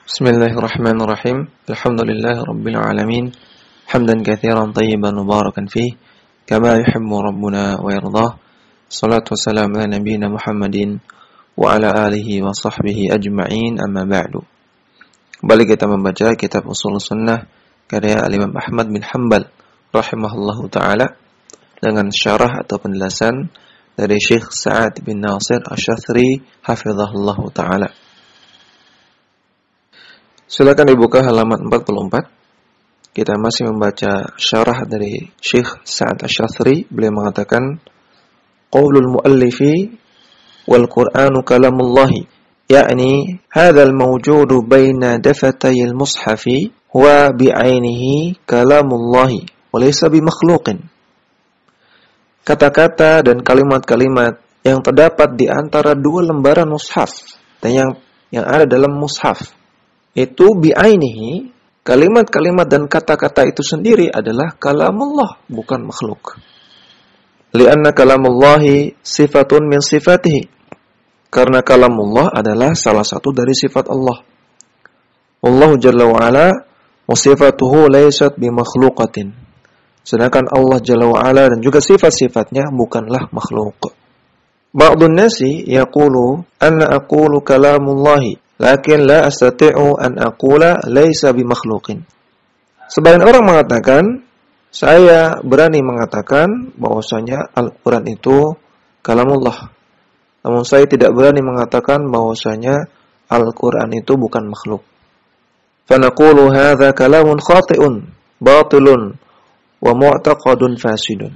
Bismillahirrahmanirrahim. Alhamdulillahirabbil alamin. Hamdan katsiran tayyiban mubarakan fih, kama yuhibbu rabbuna wa yardah. Shalatu wassalamu ala nabiyyina Muhammadin wa ala alihi wa sahbihi ajma'in, amma ba'du. Kembali kita membaca kitab Ushul Sunnah karya Al-Imam Ahmad bin Hanbal rahimahullahu taala dengan syarah atau penjelasan dari Syekh Sa'ad bin Nasir Asy-Syadzili hafizahullahu taala. Silakan dibuka halaman 44. Kita masih membaca syarah dari Syekh Sa'ad Asy-Syadzili. Beliau mengatakan, qaulul muallifi wal Qur'anu kalamullahi, yakni hadzal mawjudu baina dafatayil mushafi huwa bi'ainihi kalamullahi wa laysa bimakhluqin. Kata-kata dan kalimat-kalimat yang terdapat di antara dua lembaran mushaf dan yang ada dalam mushaf itu bi'ainihi, kalimat-kalimat dan kata-kata itu sendiri adalah kalamullah, bukan makhluk. Lianna kalamullahi sifatun min sifatihi, karena kalamullah adalah salah satu dari sifat Allah. Allahu jalla wa ala wa sifatuhu laysat bimakhluqatin, sedangkan Allah jalla wa ala dan juga sifat-sifatnya bukanlah makhluk. Ba'dun nasi yaqulu anna aqulu kalamullahi lakin la astati'u an aqula laisa bimakhluqin. Sebagian orang mengatakan, saya berani mengatakan bahwasanya Al-Qur'an itu kalamullah. Namun saya tidak berani mengatakan bahwasanya Al-Qur'an itu bukan makhluk. Fa naqulu hadza kalamun khati'un, batilun wa mu'taqadun fasidun.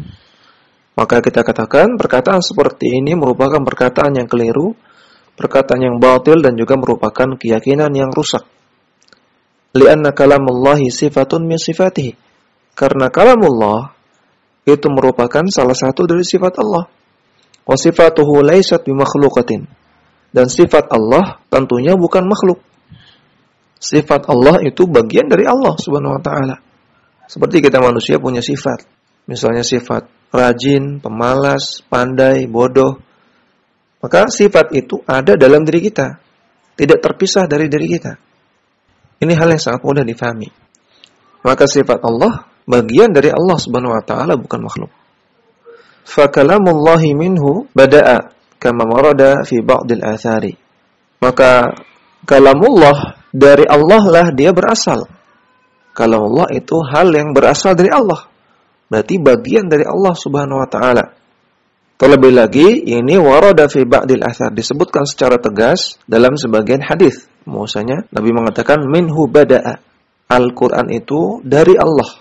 Maka kita katakan perkataan seperti ini merupakan perkataan yang keliru, perkataan yang batil dan juga merupakan keyakinan yang rusak. Lianna kalamullahi sifatun min sifatihi, karena kalamullah itu merupakan salah satu dari sifat Allah. Wa sifatuhu laysat bimakhluqatin, dan sifat Allah tentunya bukan makhluk. Sifat Allah itu bagian dari Allah Subhanahu wa taala. Seperti kita manusia punya sifat, misalnya sifat rajin, pemalas, pandai, bodoh. Maka sifat itu ada dalam diri kita, tidak terpisah dari diri kita. Ini hal yang sangat mudah difahami. Maka sifat Allah bagian dari Allah Subhanahu wa taala, bukan makhluk. Fa kalamullahi minhu bada'a kama warada fi ba'dil athari. Maka kalamullah dari Allah lah dia berasal. Kalamullah itu hal yang berasal dari Allah, berarti bagian dari Allah Subhanahu wa taala. Terlebih lagi, ini warada fi ba'dil athar, disebutkan secara tegas dalam sebagian hadis. Maksudnya Nabi mengatakan minhu bada'a, Al-Qur'an itu dari Allah.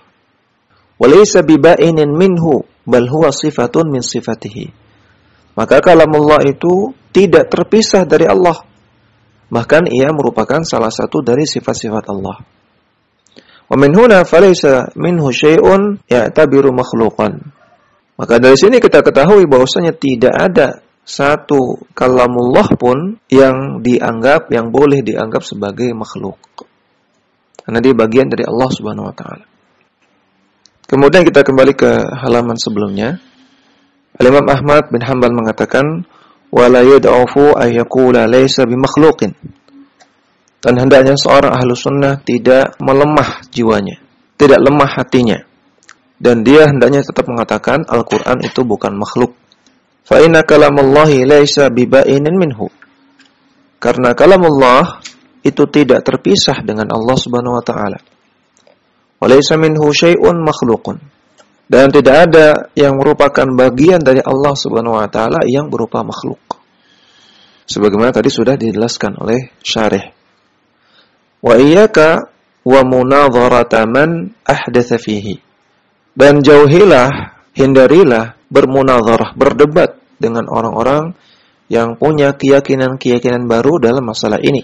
Walaysa biba'inin minhu, bal huwa sifatun min sifatihi. Maka kalamullah itu tidak terpisah dari Allah, bahkan ia merupakan salah satu dari sifat-sifat Allah. Wa min huna falaysa minhu syai'un ya'tabiru makhluqan. Maka dari sini kita ketahui bahwasanya tidak ada satu kalamullah pun yang boleh dianggap sebagai makhluk, karena dia bagian dari Allah Subhanahu wa taala. Kemudian kita kembali ke halaman sebelumnya. Al-Imam Ahmad bin Hanbal mengatakan, wala yad'ufu ay yaqula laysa bimakhluqin. Dan hendaknya seorang ahlu sunnah tidak melemah jiwanya, tidak lemah hatinya, dan dia hendaknya tetap mengatakan Al-Qur'an itu bukan makhluk. Fa inna kalamallahi laysa biba'inin minhu. Karena kalamullah itu tidak terpisah dengan Allah Subhanahu wa taala. Wa laysa minhu syai'un makhluqun. Dan tidak ada yang merupakan bagian dari Allah Subhanahu wa taala yang berupa makhluk. Sebagaimana tadi sudah dijelaskan oleh syarih. Wa iyyaka wa munadharata man ahdatsa fihi. Dan jauhilah, hindarilah bermunadharah, berdebat dengan orang-orang yang punya keyakinan-keyakinan baru dalam masalah ini.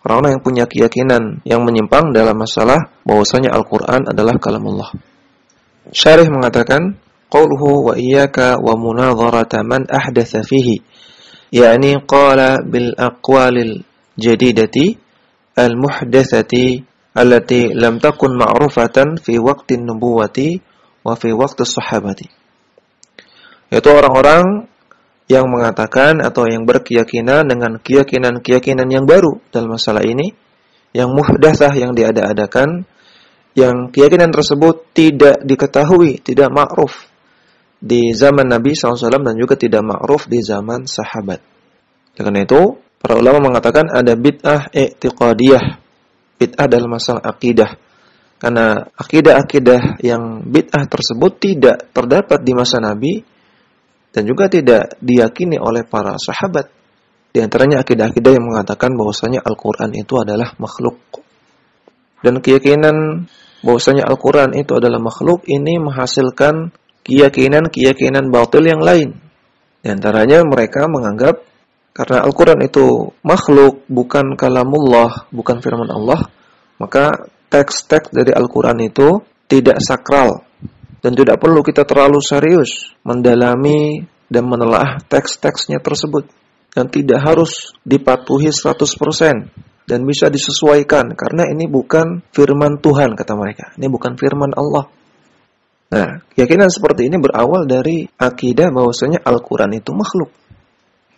Orang-orang yang punya keyakinan yang menyimpang dalam masalah bahwasanya Al-Qur'an adalah kalamullah. Syarih mengatakan, qauluhu wa iyyaka wa munadharata man ahdatsa fihi, yakni qala bil aqwalil jadidati al-muhdatsati allati lam takun ma'rufatan fi waqtin nubuwati wa fi waqtis sahabati. Yaitu orang-orang yang mengatakan atau yang berkeyakinan dengan keyakinan-keyakinan yang baru dalam masalah ini, yang muhdatsah, yang diada-adakan, yang keyakinan tersebut tidak diketahui, tidak ma'ruf di zaman Nabi SAW dan juga tidak ma'ruf di zaman sahabat. Karena itu, para ulama mengatakan ada bid'ah i'tiqadiyah, bid'ah dalam masalah akidah. Karena akidah-akidah yang bid'ah tersebut tidak terdapat di masa Nabi dan juga tidak diyakini oleh para sahabat. Di antaranya akidah-akidah yang mengatakan bahwasanya Al-Quran itu adalah makhluk. Dan keyakinan bahwasanya Al-Quran itu adalah makhluk ini menghasilkan keyakinan-keyakinan batil yang lain. Di antaranya mereka menganggap karena Al-Quran itu makhluk, bukan kalamullah, bukan firman Allah, maka teks-teks dari Al-Quran itu tidak sakral. Dan tidak perlu kita terlalu serius mendalami dan menelaah teks-teksnya tersebut. Dan tidak harus dipatuhi 100%. Dan bisa disesuaikan. Karena ini bukan firman Tuhan, kata mereka. Ini bukan firman Allah. Nah, keyakinan seperti ini berawal dari akidah bahwasanya Al-Quran itu makhluk.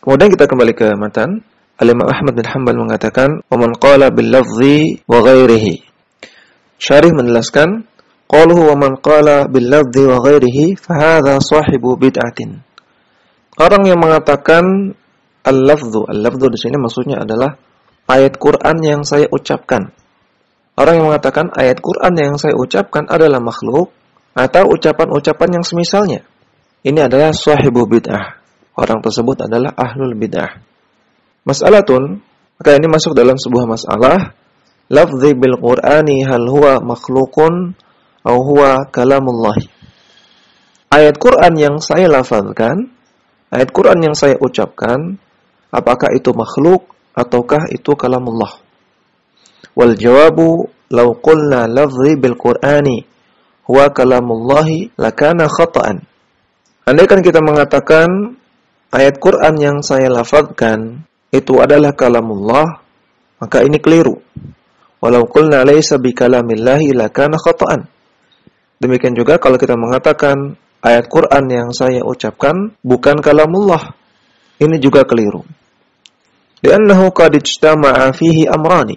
Kemudian kita kembali ke matan. Al-Imam Ahmad bin Hanbal mengatakan, وَمَنْ قَالَ بِاللَّفْظِ وَغَيْرِهِ. Syarih menjelaskan, qaluhu wa man qala bil lafzi wa ghairihi fa hadha sahibu bid'atin. Orang yang mengatakan al-lafzu di sini maksudnya adalah ayat Quran yang saya ucapkan. Orang yang mengatakan ayat Quran yang saya ucapkan adalah makhluk atau ucapan-ucapan yang semisalnya. Ini adalah sahibu bid'ah. Orang tersebut adalah ahlul bid'ah. Mas'alatun, maka ini masuk dalam sebuah masalah. Lafzi bil Qur'ani hal huwa makhluqun atau huwa kalamullah. Ayat Quran yang saya lafazkan, ayat Quran yang saya ucapkan, apakah itu makhluk ataukah itu kalamullah? Wal jawabu law qulna lafzi bil Qur'ani huwa kalamullah lakana khata'an. Andaikan kita mengatakan ayat Quran yang saya lafazkan itu adalah kalamullah, maka ini keliru. Walau qulna laysa bi kalamillahi lakana khata'an. Demikian juga kalau kita mengatakan ayat Quran yang saya ucapkan bukan kalamullah, ini juga keliru. Li'annahu qad ijtama'a fihi amrani.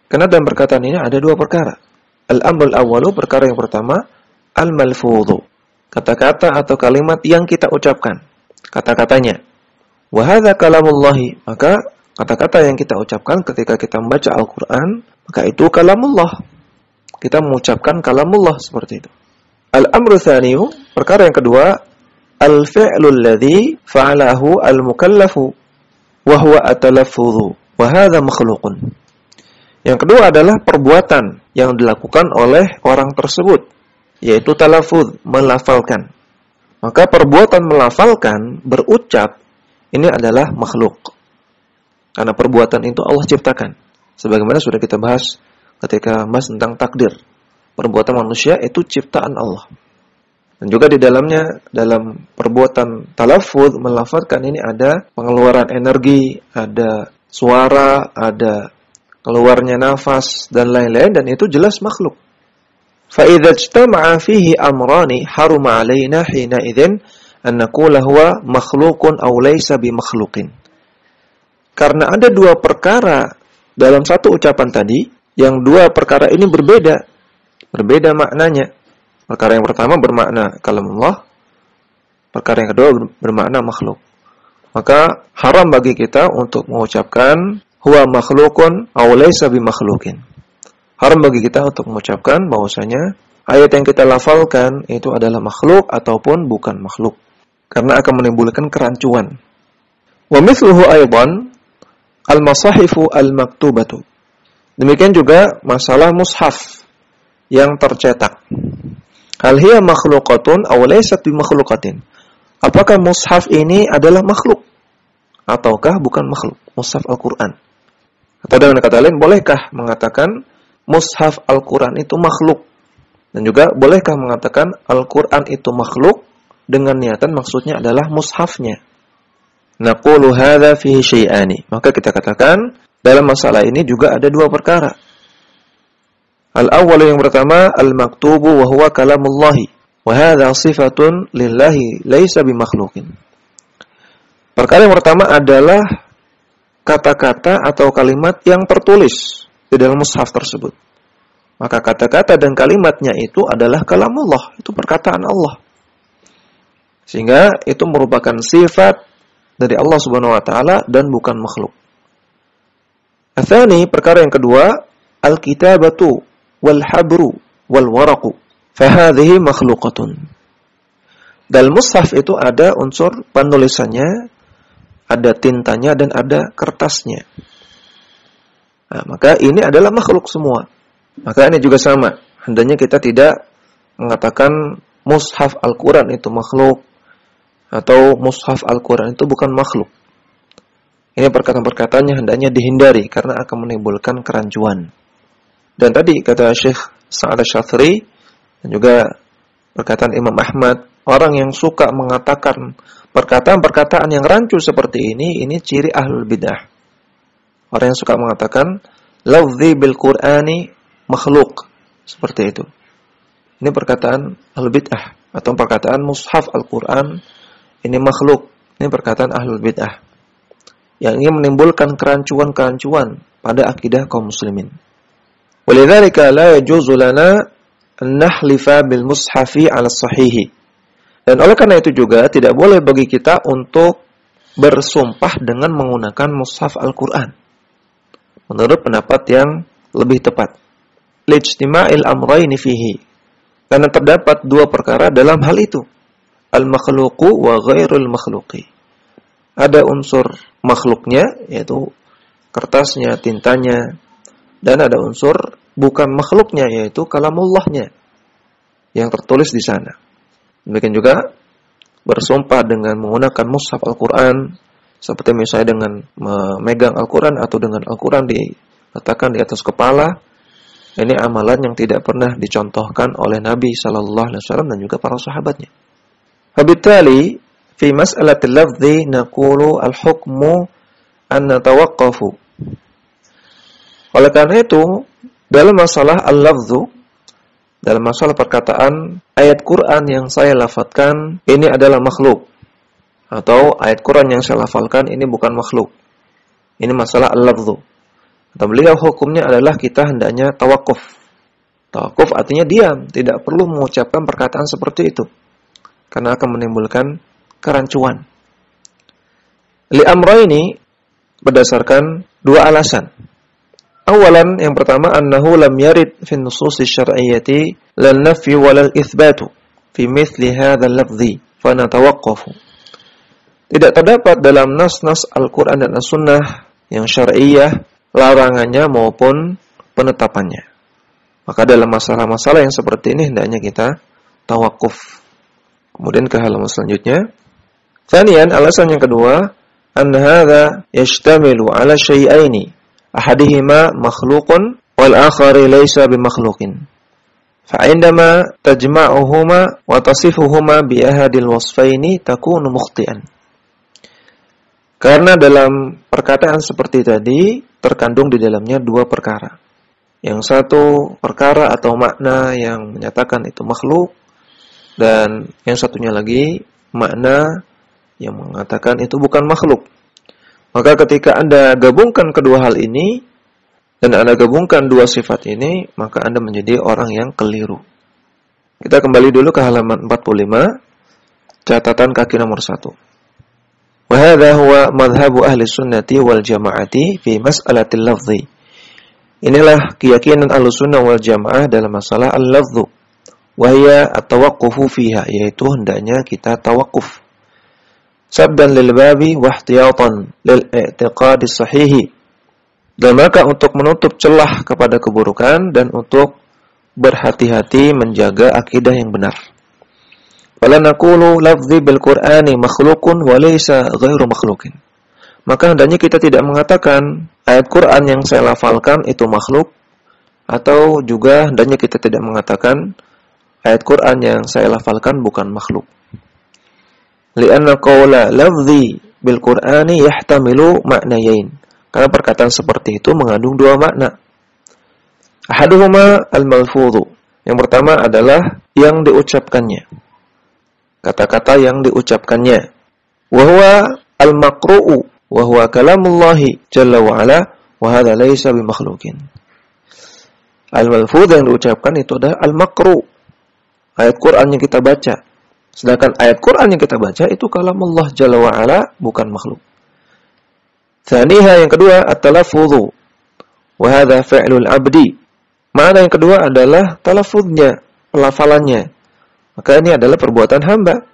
Karena dalam perkataan ini ada dua perkara. Al-amrul awwalu, perkara yang pertama, al-malfudhu, kata-kata atau kalimat yang kita ucapkan, kata-katanya. Wa hadza kalamullahi, maka kata-kata yang kita ucapkan ketika kita membaca Al-Quran, maka itu kalamullah. Kita mengucapkan kalamullah seperti itu. Al-amru tsaniyu, perkara yang kedua, al-fi'lu alladhi fa'alahu al-mukallafu wa huwa at-talaffudhu wa hadha makhluqun. Yang kedua adalah perbuatan yang dilakukan oleh orang tersebut, yaitu talaffuz, melafalkan. Maka perbuatan melafalkan, berucap, ini adalah makhluk. Karena perbuatan itu Allah ciptakan. Sebagaimana sudah kita bahas ketika bahas tentang takdir. Perbuatan manusia itu ciptaan Allah. Dan juga di dalamnya, dalam perbuatan talaffuz, melafazkan ini ada pengeluaran energi, ada suara, ada keluarnya nafas, dan lain-lain, dan itu jelas makhluk. فَإِذَا اجْتَمَعَ فِيهِ أَمْرَانِ حَرُمَ عَلَيْنَا حِينَئِذٍ أَنْ نَقُولَ هُوَ مَخْلُوقٌ أَوْ لَيْسَ بِمَخْلُوقٍ. Karena ada dua perkara dalam satu ucapan tadi, yang dua perkara ini berbeda maknanya. Perkara yang pertama bermakna kalamullah, perkara yang kedua bermakna makhluk. Maka haram bagi kita untuk mengucapkan huwa makhlukun aw laysa bimakhlukin. Haram bagi kita untuk mengucapkan bahwasanya ayat yang kita lafalkan itu adalah makhluk ataupun bukan makhluk, karena akan menimbulkan kerancuan. Wa mithluhu aidan al-masahifu al-maktubatu. Demikian juga masalah mushaf yang tercetak. Hal hiya makhluqatun aw laysat bimakhluqatin. Apakah mushaf ini adalah makhluk ataukah bukan makhluk? Mushaf Al-Qur'an. Atau dengan kata lain, bolehkah mengatakan mushaf Al-Qur'an itu makhluk? Dan juga bolehkah mengatakan Al-Qur'an itu makhluk dengan niatan maksudnya adalah mushafnya? Naqulu hadza fihi syai'ani. Maka kita katakan dalam masalah ini juga ada dua perkara. Al-awwal yang pertama, al-maktubu wa huwa kalamullahi. Wa hadza sifatun lillahi laisa bimakhluqin. Perkara yang pertama adalah kata-kata atau kalimat yang tertulis di dalam mushaf tersebut. Maka kata-kata dan kalimatnya itu adalah kalamullah, itu perkataan Allah. Sehingga itu merupakan sifat dari Allah Subhanahu wa taala dan bukan makhluk. Atsani, perkara yang kedua, al-kitabatu wal habru wal waraqu fahadhihi makhluqatun. Dalam mushaf itu ada unsur penulisannya, ada tintanya dan ada kertasnya. Nah, maka ini adalah makhluk semua. Maka ini juga sama. Hendaknya kita tidak mengatakan mushaf Al-Quran itu makhluk atau mushaf Al-Quran itu bukan makhluk. Ini perkataan-perkataannya hendaknya dihindari karena akan menimbulkan kerancuan. Dan tadi kata Syekh Sa'ad Asy-Syadzili dan juga perkataan Imam Ahmad, orang yang suka mengatakan perkataan-perkataan yang rancu seperti ini ciri ahlul bidah. Orang yang suka mengatakan lafzi bil Qur'ani makhluk, seperti itu. Ini perkataan ahlul bidah atau perkataan mushaf Al-Qur'an ini makhluk. Ini perkataan ahlul bidah yang ingin menimbulkan kerancuan-kerancuan pada akidah kaum muslimin. Walidzalika la yajuzu lana an nahlifa bil mushafi 'ala as-sahih. Dan oleh karena itu juga tidak boleh bagi kita untuk bersumpah dengan menggunakan mushaf Al-Qur'an. Menurut pendapat yang lebih tepat. Lijtima'il amrayni fihi. Karena terdapat dua perkara dalam hal itu. Al-makhluqu wa ghairul makhluqi. Ada unsur makhluknya, yaitu kertasnya, tintanya. Dan ada unsur bukan makhluknya, yaitu kalamullahnya yang tertulis di sana. Demikian juga bersumpah dengan menggunakan mushaf Al-Quran, seperti misalnya dengan memegang Al-Quran atau dengan Al-Quran diletakkan di atas kepala. Ini amalan yang tidak pernah dicontohkan oleh Nabi SAW dan juga para sahabatnya. Habitali fi mas'alatil lafzi naqulu al-hukmu an natawaqqafu. Oleh karena itu, dalam masalah al-lafzu, dalam masalah perkataan ayat Quran yang saya lafadzkan ini adalah makhluk, atau ayat Quran yang saya lafalkan ini bukan makhluk. Ini masalah al-lafzu. Dan beliau hukumnya adalah kita hendaknya tawakuf. Tawakuf artinya diam, tidak perlu mengucapkan perkataan seperti itu, karena akan menimbulkan kerancuan. Li amrayni, berdasarkan dua alasan. Awalan, yang pertama, annahu lam yarid fi nusus syar'iyyati lan nafyi wal itsbatu fi mithli hadzal lafzi fa natawaqqafu. Tidak terdapat dalam nas-nas Al-Qur'an dan As-Sunnah yang syar'iyyah larangannya maupun penetapannya. Maka dalam masalah-masalah yang seperti ini hendaknya kita tawakuf. Kemudian ke halaman selanjutnya. Tsaniyan, alasan yang kedua, an hadza yashtamilu ala syai'aini ahadihima makhluqun wal akhari laysa bimakhluqin. Fa indama tajma'uhuma wa tasifuhuma bi ahadil wasfaini takunu mukhti'an. Karena dalam perkataan seperti tadi terkandung di dalamnya dua perkara. Yang satu perkara atau makna yang menyatakan itu makhluk, dan yang satunya lagi makna yang mengatakan itu bukan makhluk. Maka ketika Anda gabungkan kedua hal ini dan Anda gabungkan dua sifat ini, maka Anda menjadi orang yang keliru. Kita kembali dulu ke halaman 45, catatan kaki nomor 1. وهذا هو مذهب أهل السنة والجماعة في مسألة اللفظ. Inilah keyakinan Ahlussunnah wal Jamaah dalam masalah al-lafzu. Wa hiya at-tawaqqufu fiha, yaitu hendaknya kita tawakuf. Sabdan lil babi wa ihtiyatan lil i'tiqadi sahihi. Dan maka untuk menutup celah kepada keburukan dan untuk berhati-hati menjaga akidah yang benar. Fala naqulu lafzi bil Qur'ani makhluqun wa laysa ghairu makhluqin. Maka hendaknya kita tidak mengatakan ayat Quran yang saya lafalkan itu makhluk, atau juga hendaknya kita tidak mengatakan ayat Quran yang saya lafalkan bukan makhluk. Li'anna qawla lafzi bil Qur'ani yahtamilu ma'nayain. Karena perkataan seperti itu mengandung dua makna. Ahaduhuma al-malfudhu. Yang pertama adalah yang diucapkannya. Kata-kata yang diucapkannya. Wa huwa al-maqru'u wa huwa kalamullahi jalla wa ala wa hadha laysa bimakhluqin. Al-malfudz yang diucapkan itu adalah al-maqru', ayat Quran yang kita baca. Sedangkan ayat Quran yang kita baca itu kalamullah jalla wa ala, bukan makhluk. Tsaniha, yang kedua, at-talaffudzu wa hadha fi'lul 'abdi. Makna yang kedua adalah talaffuznya, pelafalannya. Maka ini adalah perbuatan hamba.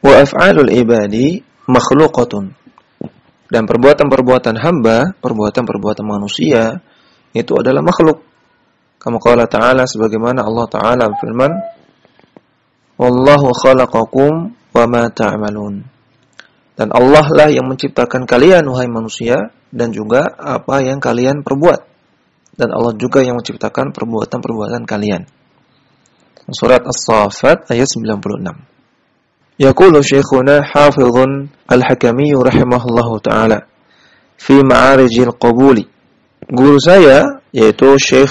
Wa af'alul ibadi makhluqatun. Dan perbuatan-perbuatan hamba, perbuatan-perbuatan manusia itu adalah makhluk. Kama qala ta'ala, sebagaimana Allah Ta'ala berfirman, wallahu khalaqakum wa ma ta'malun. Dan Allah lah yang menciptakan kalian, wahai manusia, dan juga apa yang kalian perbuat. Dan Allah juga yang menciptakan perbuatan-perbuatan kalian. Surat As-Saffat ayat 96. Yaqulu Syekhuna Hafizun Al-Hakami rahimahullahu ta'ala fi Ma'arijil Qabuli. Guru saya yaitu Syekh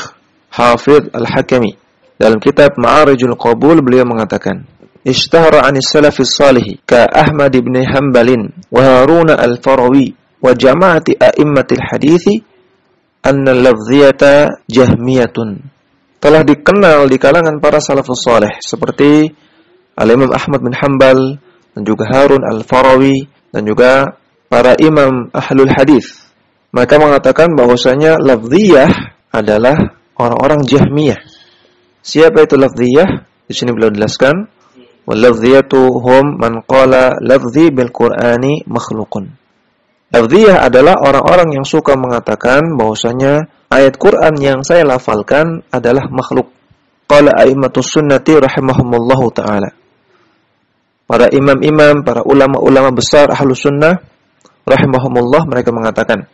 Hafiz Al-Hakami, dalam kitab Ma'arijul Qabul beliau mengatakan, ishtahara 'anis salafis salih ka Ahmad ibn Hanbalin wa Harun al-Farawi wa jama'ati a'immatil hadithi anna al-lafziyata jahmiyatun. Telah dikenal di kalangan para salafus salih seperti Al-Imam Ahmad bin Hanbal dan juga Harun al-Farawi dan juga para imam ahlul hadis. Mereka mengatakan bahwasanya lafziyah adalah orang-orang Jahmiyah. Siapa itu lafziyah? Di sini beliau jelaskan, wal lafziyatu hum man qala lafzi bil Qur'ani makhluqun. Lafziyah adalah orang-orang yang suka mengatakan bahwasanya ayat Quran yang saya lafalkan adalah makhluk. Qala a'immatus sunnati rahimahumullahu ta'ala. Para imam-imam, para ulama-ulama besar ahlus sunnah rahimahumullah, mereka mengatakan,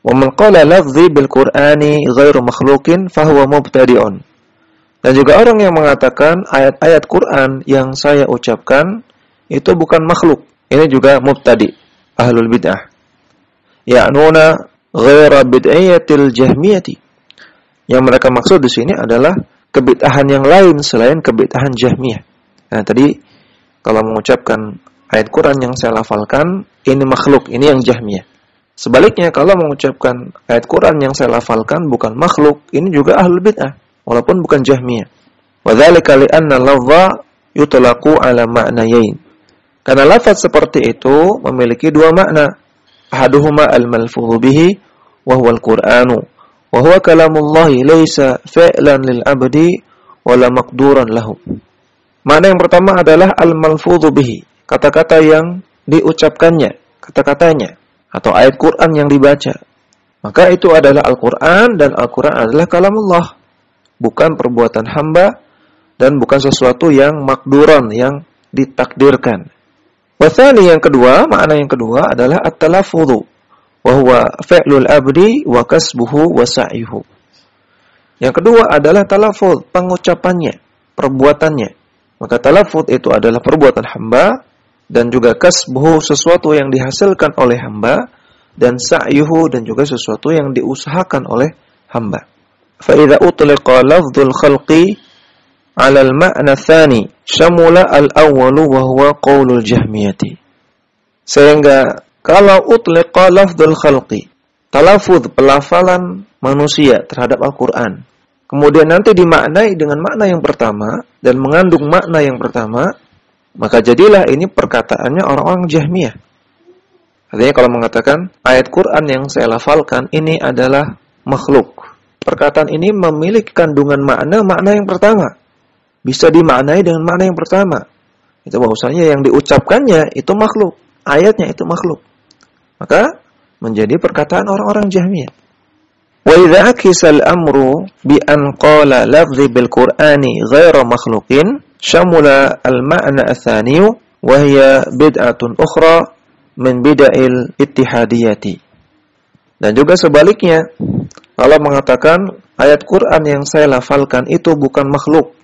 wa man qala lafzi bil Qur'ani ghairu makhluqin fahuwa mubtadi'un. Dan juga orang yang mengatakan ayat-ayat Quran yang saya ucapkan itu bukan makhluk, ini juga mubtadi', ahlul bid'ah. Ya'nuna ghaira bid'ayatil jahmiyati. Yang mereka maksud di sini adalah kebid'ahan yang lain selain kebid'ahan Jahmiyah. Nah, tadi kalau mengucapkan ayat Quran yang saya lafalkan ini makhluk, ini yang Jahmiyah. Sebaliknya kalau mengucapkan ayat Quran yang saya lafalkan bukan makhluk, ini juga ahlul bid'ah, walaupun bukan Jahmiyah. Wa dzalika li'anna lafza yutlaqu ala ma'nayain. Karena lafaz seperti itu memiliki dua makna. Ahaduhuma al-malfudhu bihi wa huwa al-Qur'anu wa huwa kalamullahi laysa fi'lan lil 'abdi wa la maqduran lahu. Makna yang pertama adalah al-malfudhu bihi, kata-kata yang diucapkannya, kata-katanya atau ayat Quran yang dibaca. Maka itu adalah Al-Quran, dan Al-Quran adalah kalamullah, bukan perbuatan hamba dan bukan sesuatu yang makduran, yang ditakdirkan. Wathani, yang kedua, makna yang kedua adalah at-talaffudhu wa huwa fi'lul abdi wa kasbuhu wa sa'yuhu. Yang kedua adalah talaffudz, pengucapannya, perbuatannya. Maka talaffudz itu adalah perbuatan hamba, dan juga kasbuhu, sesuatu yang dihasilkan oleh hamba, dan sa'yuhu, dan juga sesuatu yang diusahakan oleh hamba. Fa idza utliqa lafdzul khalqi 'ala al-ma'na tsani syamula al-awwalu wa huwa qaulul jahmiyati. Sehingga kalau utliqa lafdzul khalqi, talaffuz, pelafalan manusia terhadap Al-Qur'an, kemudian nanti dimaknai dengan makna yang pertama dan mengandung makna yang pertama, maka jadilah ini perkataannya orang-orang Jahmiyah. Artinya kalau mengatakan ayat Quran yang saya lafalkan ini adalah makhluk, perkataan ini memiliki kandungan makna yang pertama, bisa dimaknai dengan makna yang pertama. Itu bahwasanya yang diucapkannya itu makhluk, ayatnya itu makhluk. Maka menjadi perkataan orang-orang Jahmiyah. Wa idza akisa al-amru bi an qala lafzi bil Qur'ani ghairu makhluqin syamula al-ma'na ats-tsani wa hiya bid'atun ukhra min bid'il ittihadiyati. Dan juga sebaliknya, kalau mengatakan ayat Quran yang saya lafalkan itu bukan makhluk,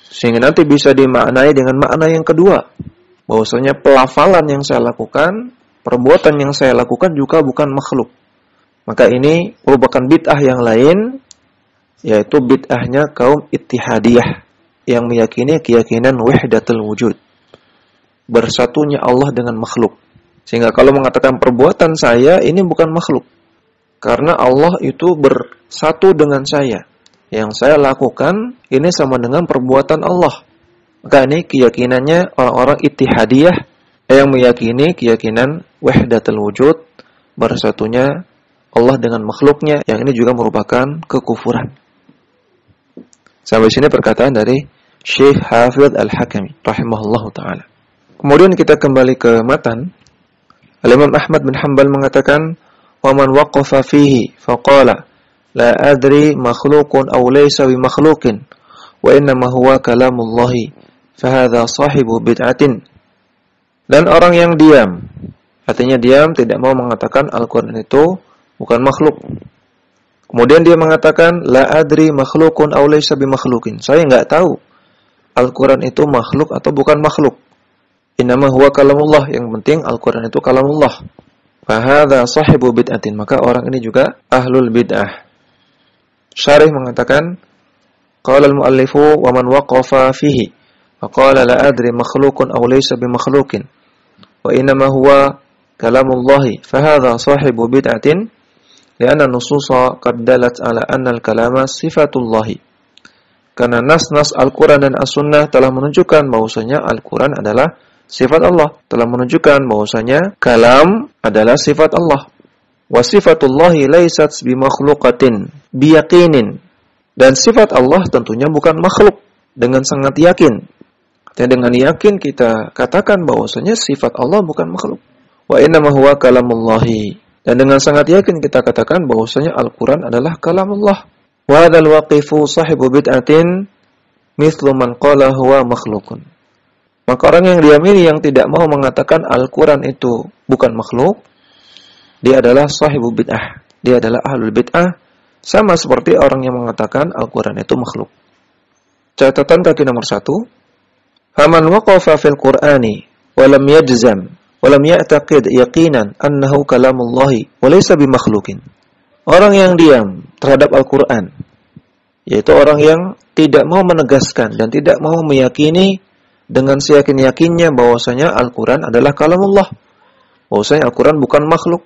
sehingga nanti bisa dimaknai dengan makna yang kedua, bahwasanya pelafalan yang saya lakukan, perbuatan yang saya lakukan juga bukan makhluk. Maka ini merupakan bid'ah yang lain, yaitu bid'ahnya kaum Ittihadiyah yang meyakini keyakinan wahdatul wujud, bersatunya Allah dengan makhluk. Sehingga kalau mengatakan perbuatan saya ini bukan makhluk. Karena Allah itu bersatu dengan saya. Yang saya lakukan ini sama dengan perbuatan Allah. Maka ini keyakinannya orang-orang ittihadiyah yang meyakini keyakinan wahdatul wujud, bersatunya Allah dengan makhluknya, yang ini juga merupakan kekufuran. Sampai sini perkataan dari Syekh Hafidz Al-Hakami rahimahullahu taala. Kemudian kita kembali ke matan. Al-Imam Ahmad bin Hanbal mengatakan, "Wa man waqafa fihi faqala la adri makhluqun aw laysa bi makhluqin wa innama huwa kalamullah fa hadha sahibu bid'atin." Dan orang yang diam, artinya diam tidak mau mengatakan Al-Qur'an itu bukan makhluk. Kemudian dia mengatakan la adri makhluqun aw laysa bi makhluqin. Saya enggak tahu Al-Qur'an itu makhluk atau bukan makhluk. Innama huwa kalamullah, yang penting Al-Qur'an itu kalamullah. Fa hadza sahibu bid'atin, maka orang ini juga ahlul bid'ah. Syarih mengatakan qala al-muallifu wa man waqafa fihi faqala la adri makhluqun aw laysa bi makhluqin wa innama huwa kalamullah fa hadza sahibu bid'atin li'anna nususa qad dalat ala anna al-kalama sifatullah. Karena nas-nas Al-Qur'an dan As-Sunnah telah menunjukkan bahwasanya Al-Qur'an adalah sifat Allah, telah menunjukkan bahwasanya kalam adalah sifat Allah. Wa sifatullahi laysat bimakhluqatin biyaqinin. Dan sifat Allah tentunya bukan makhluk, dengan sangat yakin. Dan dengan yakin kita katakan bahwasanya sifat Allah bukan makhluk. Wa innama huwa kalamullahi. Dan dengan sangat yakin kita katakan bahwasanya Al-Qur'an adalah kalamullah. Wa hadzal waqifu sahibu bid'atin mithlu man qala huwa makhluqun. Maka orang yang diam ini yang tidak mau mengatakan Al-Qur'an itu bukan makhluk, dia adalah sahibu bid'ah. Dia adalah ahlul bid'ah, sama seperti orang yang mengatakan Al-Qur'an itu makhluk. Catatan kaki nomor 1. Faman waqafa fil Qur'ani wa lam yajzam wa lam ya'taqid yaqinan annahu kalamullahi wa laysa bimakhluqin. Orang yang diam terhadap Al-Qur'an, yaitu orang yang tidak mau menegaskan dan tidak mau meyakini dengan seyakin-yakinnya bahwasanya Al-Qur'an adalah kalamullah, bahwasanya Al-Qur'an bukan makhluk.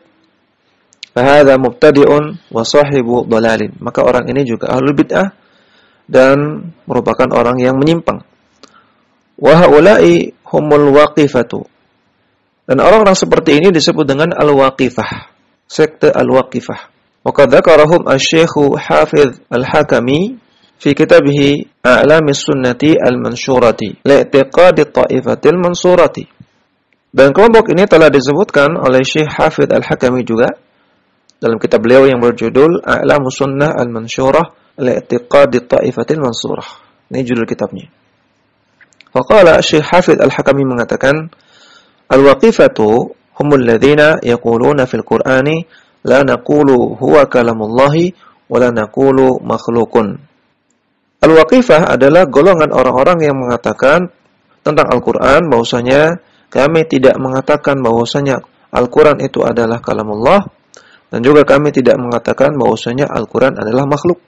Fahadha mubtadi'un wa sahibu dhalalin. Maka orang ini juga ahlul bid'ah dan merupakan orang yang menyimpang. Wa haula'i humul waqifatu. Dan orang-orang seperti ini disebut dengan al-waqifah, sekte al-waqifah. Wa qad dzakarahum asy-Syaikh Hafidz Al-Hakami fi kitabih A'lamis Sunnati Al-Mansyurati li'tiqadi Ta'ifatil Mansurati. Dan kelompok ini telah disebutkan oleh Syekh Hafidz Al-Hakami juga dalam kitab beliau yang berjudul A'lamus Sunnah Al-Mansyurah li'tiqadi Ta'ifatil Mansurah. Ini judul kitabnya. Faqala Syekh Hafidz Al-Hakami mengatakan, al-waqifatu humul ladzina yaquluna fil Qur'ani la naqulu huwa kalamullahi wa la naqulu makhluqun. Al-Waqifah adalah golongan orang-orang yang mengatakan tentang Al-Quran bahwasanya kami tidak mengatakan bahwasanya Al-Quran itu adalah kalamullah, dan juga kami tidak mengatakan bahwasanya Al-Quran adalah makhluk.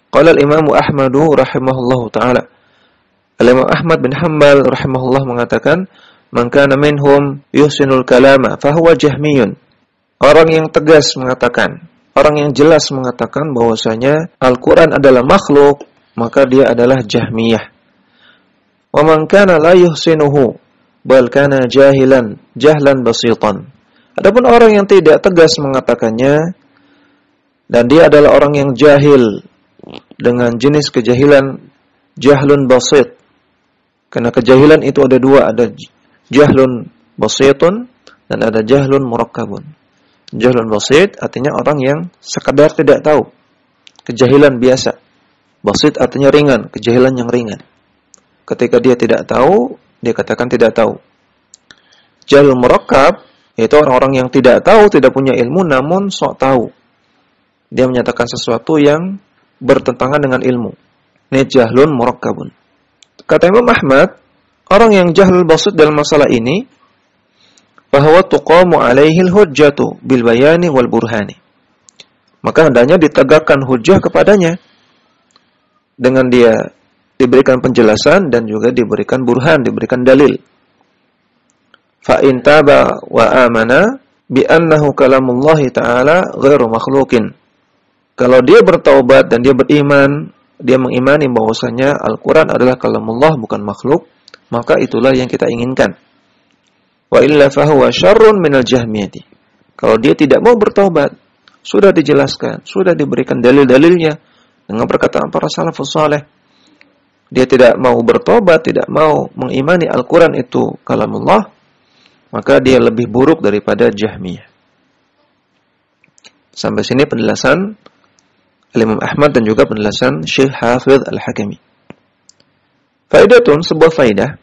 Qala al-Imam Ahmad rahimahullahu taala. Al-Imam Ahmad bin Hanbal rahimahullah mengatakan, "Man kana minhum yuhsinul kalama fa huwa jahmiyun." Orang yang tegas mengatakan, orang yang jelas mengatakan bahwasanya Al-Qur'an adalah makhluk, maka dia adalah Jahmiyah. Wa man kana la yuhsinuhu bal kana jahlan basitan. Adapun orang yang tidak tegas mengatakannya dan dia adalah orang yang jahil dengan jenis kejahilan jahlun basit. Karena kejahilan itu ada dua, ada jahlun basitun dan ada jahlun murakkabun. Jahlun basit artinya orang yang sekadar tidak tahu, kejahilan biasa. Basit artinya ringan, kejahilan yang ringan. Ketika dia tidak tahu, dia katakan tidak tahu. Jahlun murakkab yaitu orang-orang yang tidak tahu, tidak punya ilmu namun sok tahu. Dia menyatakan sesuatu yang bertentangan dengan ilmu. Ini jahlun murakkabun. Kata Imam Ahmad, orang yang jahlul basit dalam masalah ini bahwa tuqamu alaihi al-hujjatu bil bayani wal burhani. Maka hendaknya ditegakkan hujjah kepadanya dengan dia diberikan penjelasan dan juga diberikan burhan, diberikan dalil. fa in taba wa amana bi annahu kalamullahi ta'ala ghairu makhluqin. Kalau dia bertaubat dan dia beriman, dia mengimani bahwasanya Al-Qur'an adalah kalamullah bukan makhluk, maka itulah yang kita inginkan. Wa illa fahuwa syarrun minal jahmiyati. Kalau dia tidak mau bertaubat, sudah dijelaskan, sudah diberikan dalil-dalilnya dengan perkataan para salafus saleh. Dia tidak mau bertobat, tidak mau mengimani Al-Quran itu kalamullah, maka dia lebih buruk daripada Jahmiyah. Sampai sini penjelasan Imam Ahmad dan juga penjelasan Syekh Hafidh Al-Hakimi. Faidatun, sebuah faidah.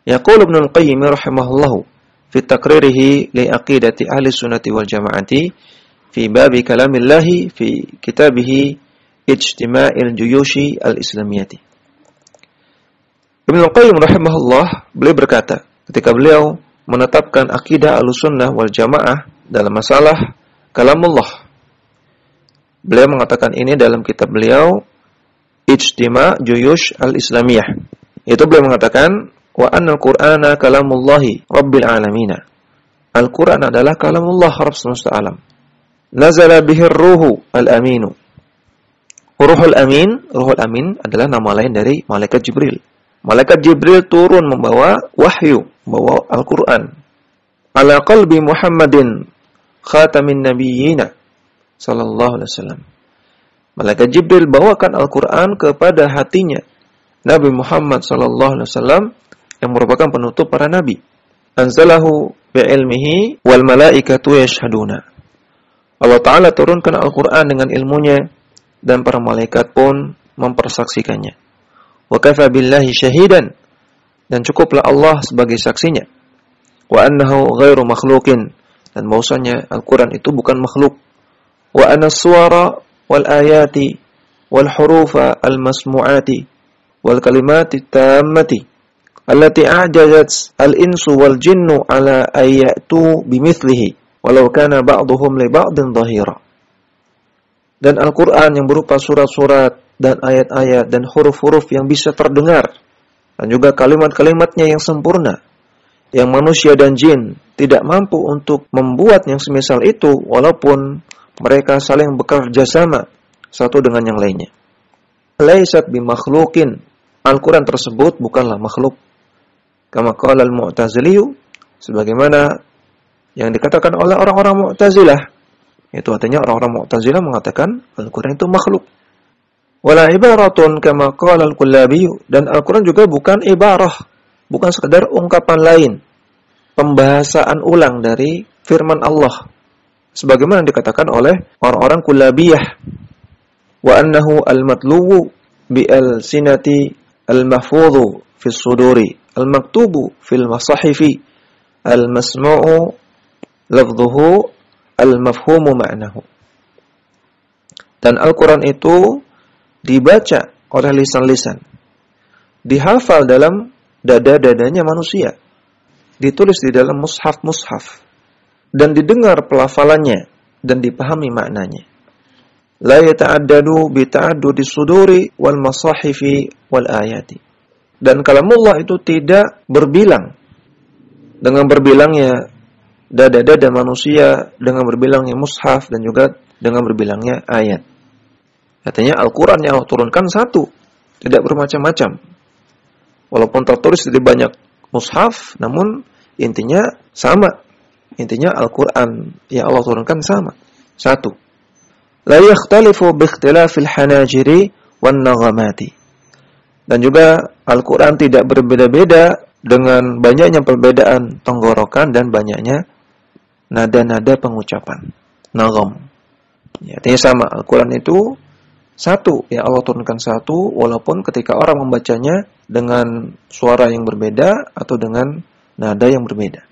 Yaqul Ibnu Al-Qayyim rahimahullahu fi taqririhi li aqidati ahli sunnati wal jamaati fi babi kalamillahi fi kitabihi Ijtima'il Juyushi Al-Islamiyati. Ibnu Al-Qayyim rahimahullah, beliau berkata ketika beliau menetapkan akidah Ahlussunnah wal Jamaah dalam masalah kalamullah. Beliau mengatakan ini dalam kitab beliau Ijtima' Juyush Al-Islamiyah. Itu beliau mengatakan wa annal Qur'ana kalamullahi rabbil alamin. Al-Qur'an adalah kalamullah Rabb semesta alam. Nazala bihi ruhu al-aminu. Ruhul amin adalah nama lain dari malaikat Jibril. Malaikat Jibril turun membawa wahyu, membawa Al-Qur'an. Ala qalbi Muhammadin khatamin nabiyyina sallallahu alaihi wasallam. Malaikat Jibril bawakan Al-Qur'an kepada hatinya Nabi Muhammad sallallahu alaihi wasallam yang merupakan penutup para nabi. Anzalahu bi'ilmihi wal malaikatu yashhaduna. Allah Ta'ala turunkan Al-Qur'an dengan ilmunya dan para malaikat pun mempersaksikannya. Wa kafa billahi syahidan, dan cukuplah Allah sebagai saksinya. Wa annahu ghairu makhluqin, dan bahwasanya Al-Qur'an itu bukan makhluk. Wa anna as-suwara wal ayati wal hurufa al-masmu'ati wal kalimati tammati allati a'jazat al-insu wal jinnu ala ayatu bimithlihi walau kana ba'dhum li ba'din dhahira. Dan Al-Qur'an yang berupa surat-surat dan ayat-ayat dan huruf-huruf yang bisa terdengar, dan juga kalimat-kalimatnya yang sempurna, yang manusia dan jin tidak mampu untuk membuat yang semisal itu walaupun mereka saling bekerja sama satu dengan yang lainnya. Laisat bimakhluqin. Al-Qur'an tersebut bukanlah makhluk. Kama qala al-Mu'taziliyyu, sebagaimana yang dikatakan oleh orang-orang Mu'tazilah. Itu artinya orang-orang Mu'tazilah mengatakan Al-Qur'an itu makhluk. Wala ibaratun kama qala al-Kullabiyyu, dan Al-Qur'an juga bukan ibarah, bukan sekedar ungkapan lain, pembahasaan ulang dari firman Allah. Sebagaimana dikatakan oleh orang-orang Kullabiyah, wa annahu al-matluwu bi al-sinati al-mahfudhu fi suduri al-maktubu fil masahifi al-masmu'u lafdhuhu al-mafhumu ma'nahu. Dan Al-Qur'an itu dibaca oleh lisan-lisan, dihafal dalam dada-dadanya manusia, ditulis di dalam mushaf-mushaf, dan didengar pelafalannya dan dipahami maknanya. La yata'addadu bi ta'addudi suduri wal masahifi wal ayati. Dan kalamullah itu tidak berbilang dengan berbilangnya dada-dada manusia, dengan berbilangnya mushaf, dan juga dengan berbilangnya ayat. Artinya Al-Qur'an yang Allah turunkan satu, tidak bermacam-macam. Walaupun tertulis di banyak mushaf, namun intinya sama. Intinya Al-Qur'an yang Allah turunkan sama, satu. La yakhtalifu bi ikhtilafil hanajiri wan naghamati. Dan juga Al-Qur'an tidak berbeda-beda dengan banyaknya perbedaan tenggorokan dan banyaknya nada-nada pengucapan. Nagham. Ya, artinya sama, Al-Qur'an itu satu, ya Allah turunkan satu, walaupun ketika orang membacanya dengan suara yang berbeda atau dengan nada yang berbeda.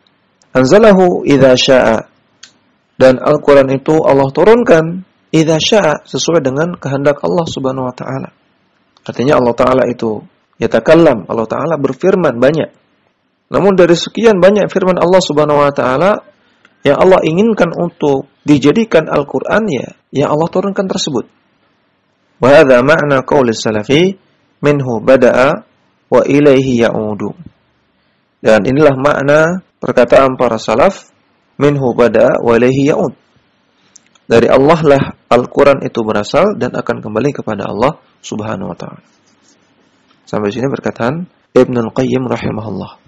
Anzalahu idza syaa. Dan Al-Qur'an itu Allah turunkan idza syaa, sesuai dengan kehendak Allah Subhanahu wa taala. Artinya Allah taala itu yatakallam, Allah taala berfirman banyak. Namun dari sekian banyak firman Allah Subhanahu wa taala yang Allah inginkan untuk dijadikan Al-Qur'an, ya yang Allah turunkan tersebut. Wa hadza ma'na qauli salafi minhu bada'a wa ilaihi ya'udu. Dan inilah makna perkataan para salaf, minhu bada wa ilaihi ya'ud. Dari Allah lah Al-Quran itu berasal dan akan kembali kepada Allah subhanahu wa ta'ala. Sampai sini perkataan Ibnul Qayyim rahimahullah.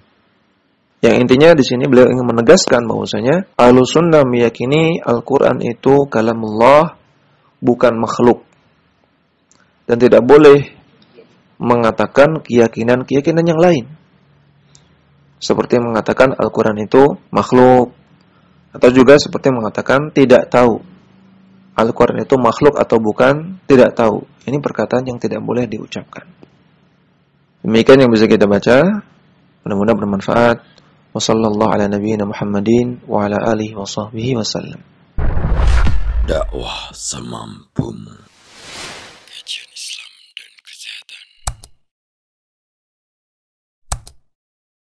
Yang intinya di sini beliau ingin menegaskan bahwasanya Ahlussunnah meyakini Al-Quran itu kalamullah, bukan makhluk. Dan tidak boleh mengatakan keyakinan-keyakinan yang lain. Seperti mengatakan Al-Quran itu makhluk. Atau juga seperti mengatakan tidak tahu Al-Quran itu makhluk atau bukan, tidak tahu. Ini perkataan yang tidak boleh diucapkan. Demikian yang bisa kita baca. Mudah-mudahan bermanfaat. Wassallallahu ala nabiyyina Muhammadin wa ala alihi wa sahbihi wasallam. Dakwah semampumu.